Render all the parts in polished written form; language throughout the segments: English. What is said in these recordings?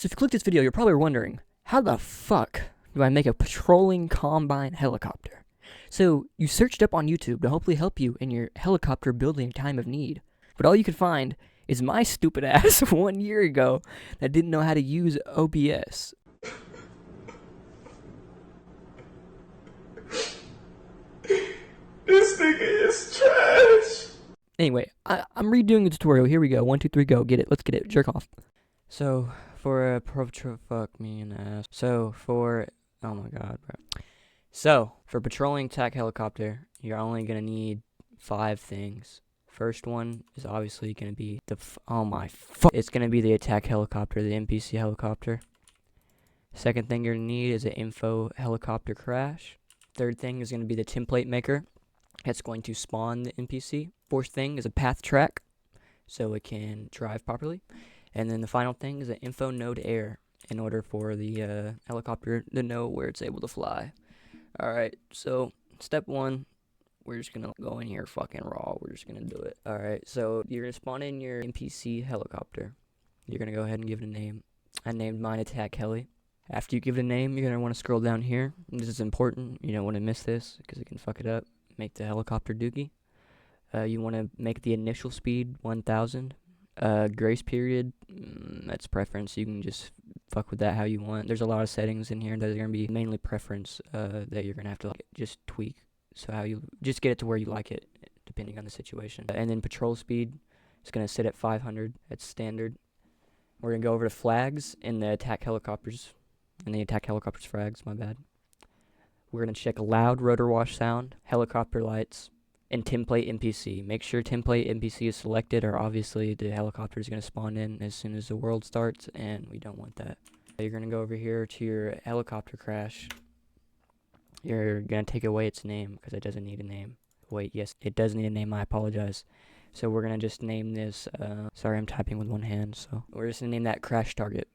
So if you click this video, you're probably wondering, how the fuck do I make a patrolling combine helicopter? So you searched up on YouTube to hopefully help you in your helicopter building time of need. But all you could find is my stupid ass 1 year ago that didn't know how to use OBS. This nigga is trash. Anyway, I'm redoing the tutorial. Here we go. 1, 2, 3, go. Get it. Let's get it. Jerk off. So, for a fuck me an ass. So, for, oh my god, bro. So, for patrolling attack helicopter, you're only gonna need 5 things. First one is obviously gonna be the, oh my fuck. It's gonna be the attack helicopter, the NPC helicopter. Second thing you're gonna need is an info helicopter crash. Third thing is gonna be the template maker. It's going to spawn the NPC. Fourth thing is a path track, so it can drive properly. And then the final thing is an info node air, in order for the helicopter to know where it's able to fly. Alright, so step 1, we're just gonna go in here fucking raw. We're just gonna do it. Alright, so you're gonna spawn in your NPC helicopter. You're gonna go ahead and give it a name. I named mine Attack Heli. After you give it a name, you're gonna want to scroll down here. This is important. You don't want to miss this because it can fuck it up. Make the helicopter dookie. You want to make the initial speed 1000. Grace period, that's preference. You can just fuck with that how you want. There's a lot of settings in here that are going to be mainly preference that you're going to have to like, just tweak. So how you just get it to where you like it, depending on the situation. And then patrol speed is going to sit at 500. That's standard. We're going to go over to flags in the attack helicopters. And the attack helicopters flags, my bad. We're going to check loud rotor wash sound, helicopter lights, and template NPC. Make sure template NPC is selected, or obviously the helicopter is going to spawn in as soon as the world starts, and we don't want that. You're going to go over here to your helicopter crash. You're going to take away its name because it doesn't need a name. Wait, yes, it does need a name. I apologize. So we're going to just name this, sorry, I'm typing with one hand, so we're just going to name that crash target.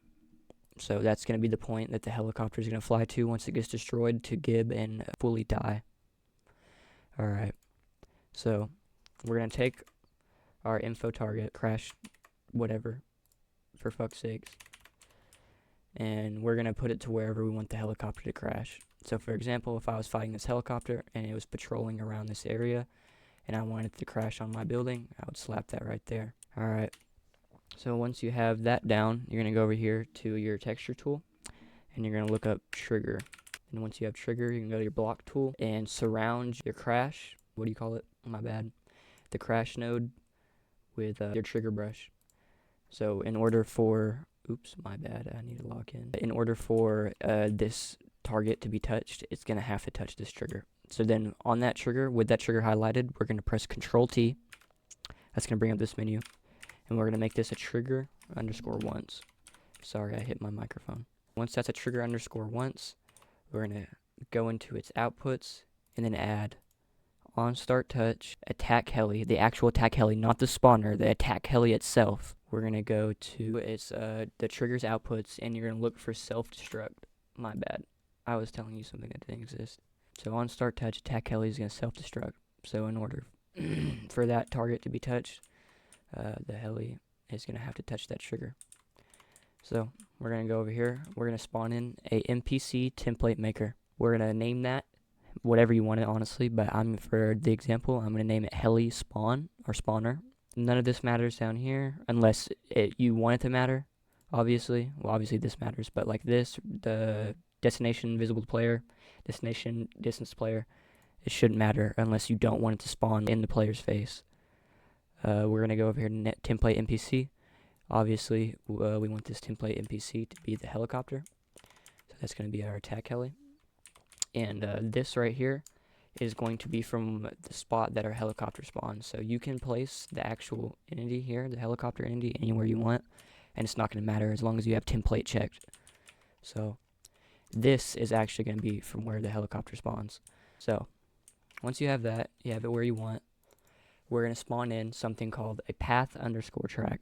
So that's going to be the point that the helicopter is going to fly to once it gets destroyed to gib and fully die. Alright. So we're going to take our info target, crash, whatever, for fuck's sakes. And we're going to put it to wherever we want the helicopter to crash. So for example, if I was fighting this helicopter and it was patrolling around this area and I wanted it to crash on my building, I would slap that right there. Alright. So once you have that down, you're going to go over here to your texture tool, and you're going to look up trigger. And once you have trigger, you can go to your block tool and surround your crash. What do you call it? My bad. The crash node with your trigger brush. So in order for, oops, my bad, I need to log in. In order for this target to be touched, it's going to have to touch this trigger. So then on that trigger, with that trigger highlighted, we're going to press Control T. That's going to bring up this menu. And we're going to make this a trigger underscore once. Sorry, I hit my microphone. Once that's a trigger underscore once, we're going to go into its outputs and then add on start touch, attack heli, the actual attack heli, not the spawner, the attack heli itself. We're going to go to its the trigger's outputs, and you're going to look for self-destruct. My bad. I was telling you something that didn't exist. So on start touch, attack heli is going to self-destruct. So in order for that target to be touched, the heli is going to have to touch that trigger. So we're going to go over here. We're going to spawn in a NPC template maker. We're going to name that whatever you want it, honestly, but for the example, I'm going to name it heli spawn or spawner. None of this matters down here unless you want it to matter, obviously. Well, obviously this matters, but like this, the destination visible to player, destination distance to player, it shouldn't matter unless you don't want it to spawn in the player's face. We're going to go over here to template NPC. Obviously, we want this template NPC to be the helicopter. So that's going to be our attack heli. And this right here is going to be from the spot that our helicopter spawns. So you can place the actual entity here, the helicopter entity, anywhere you want. And it's not going to matter as long as you have template checked. So this is actually going to be from where the helicopter spawns. So once you have that, you have it where you want. We're going to spawn in something called a path underscore track.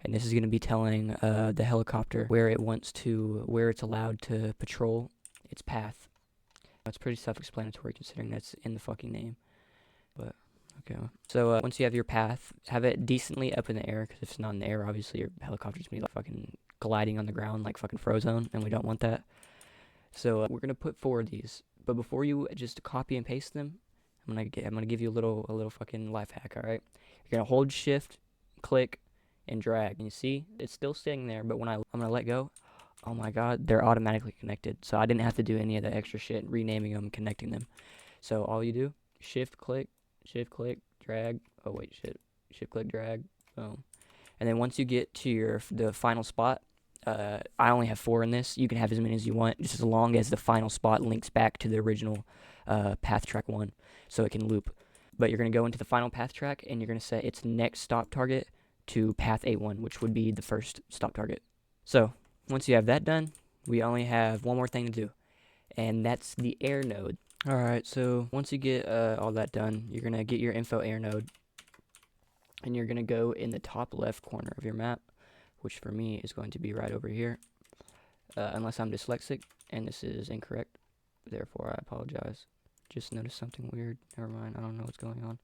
And this is going to be telling the helicopter where it's allowed to patrol its path. It's pretty self-explanatory considering that's in the fucking name. But, okay. So, once you have your path, have it decently up in the air, because if it's not in the air, obviously your helicopter's going to be like fucking gliding on the ground like fucking Frozone, and we don't want that. So we're gonna put 4 of these. But before you just copy and paste them, I'm gonna give you a little fucking life hack. All right, you're gonna hold Shift, click, and drag, and you see it's still staying there. But when I'm gonna let go, oh my god, they're automatically connected. So I didn't have to do any of the extra shit, renaming them, connecting them. So all you do, Shift, click, drag. Oh wait, shit. Shift, click, drag. Boom. And then once you get to the final spot, I only have 4 in this. You can have as many as you want, just as long as the final spot links back to the original path track 1, so it can loop. But you're going to go into the final path track, and you're going to set its next stop target to path A1, which would be the first stop target. So once you have that done, we only have one more thing to do, and that's the air node. Alright, so once you get all that done, you're going to get your info air node, and you're going to go in the top left corner of your map, which for me is going to be right over here, unless I'm dyslexic, and this is incorrect, therefore I apologize. Just noticed something weird. Never mind, I don't know what's going on.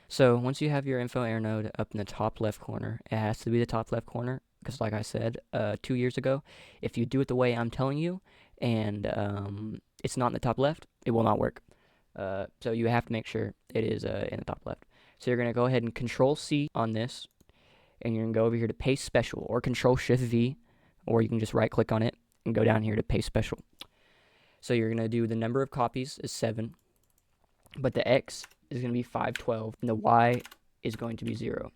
So once you have your info air node up in the top left corner, it has to be the top left corner, because like I said 2 years ago, if you do it the way I'm telling you, and it's not in the top left, it will not work. So you have to make sure it is in the top left. So you're going to go ahead and Control C on this, and you're going to go over here to Paste Special, or Control Shift V, or you can just right click on it and go down here to Paste Special. So you're going to do the number of copies is 7, but the X is going to be 512, and the Y is going to be 0.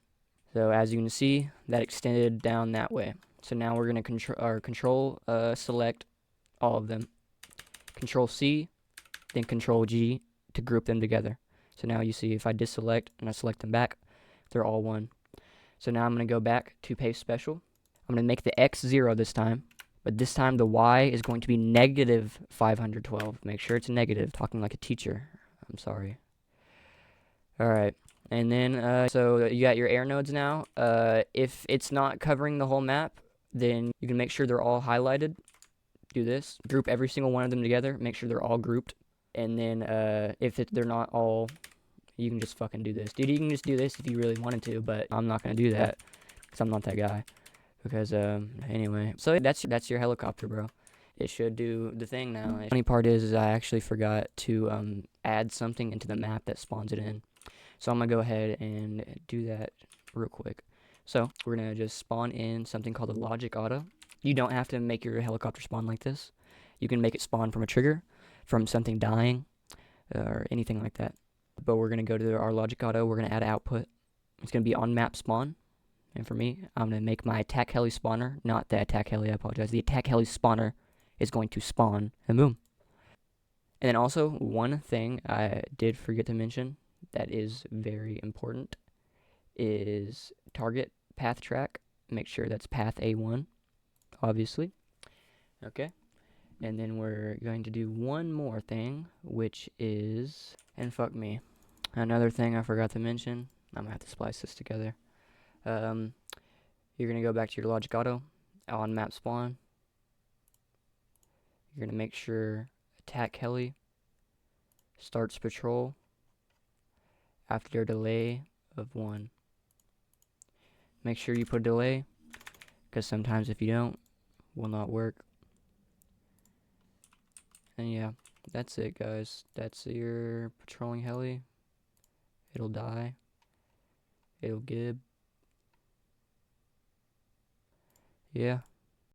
So as you can see, that extended down that way. So now we're going to control select all of them, Control C, then Control G to group them together. So now you see if I deselect and I select them back, they're all 1. So now I'm going to go back to Paste Special. I'm going to make the X 0 this time, but this time the Y is going to be negative 512. Make sure it's negative, talking like a teacher. I'm sorry. Alright, and then, so you got your air nodes now. If it's not covering the whole map, then you can make sure they're all highlighted. Do this. Group every single one of them together. Make sure they're all grouped. And then, if they're not all, you can just fucking do this. Dude, you can just do this if you really wanted to, but I'm not going to do that, because I'm not that guy. Because, anyway. So that's your helicopter, bro. It should do the thing now. The funny part is I actually forgot to add something into the map that spawns it in. So I'm going to go ahead and do that real quick. So we're going to just spawn in something called a logic auto. You don't have to make your helicopter spawn like this. You can make it spawn from a trigger, from something dying, or anything like that. But we're going to go to our logic auto. We're going to add output. It's going to be on map spawn. And for me, I'm going to make my attack heli spawner, not the attack heli, I apologize. The attack heli spawner is going to spawn, and boom. And then also, one thing I did forget to mention that is very important is target path track. Make sure that's path A1, obviously. Okay. And then we're going to do one more thing, which is, and fuck me, another thing I forgot to mention. I'm going to have to splice this together. You're going to go back to your logic auto on map spawn. You're going to make sure attack heli starts patrol after a delay of 1. Make sure you put a delay, because sometimes if you don't, it will not work. And yeah, that's it, guys. That's your patrolling heli. It'll die. It'll gib. Yeah.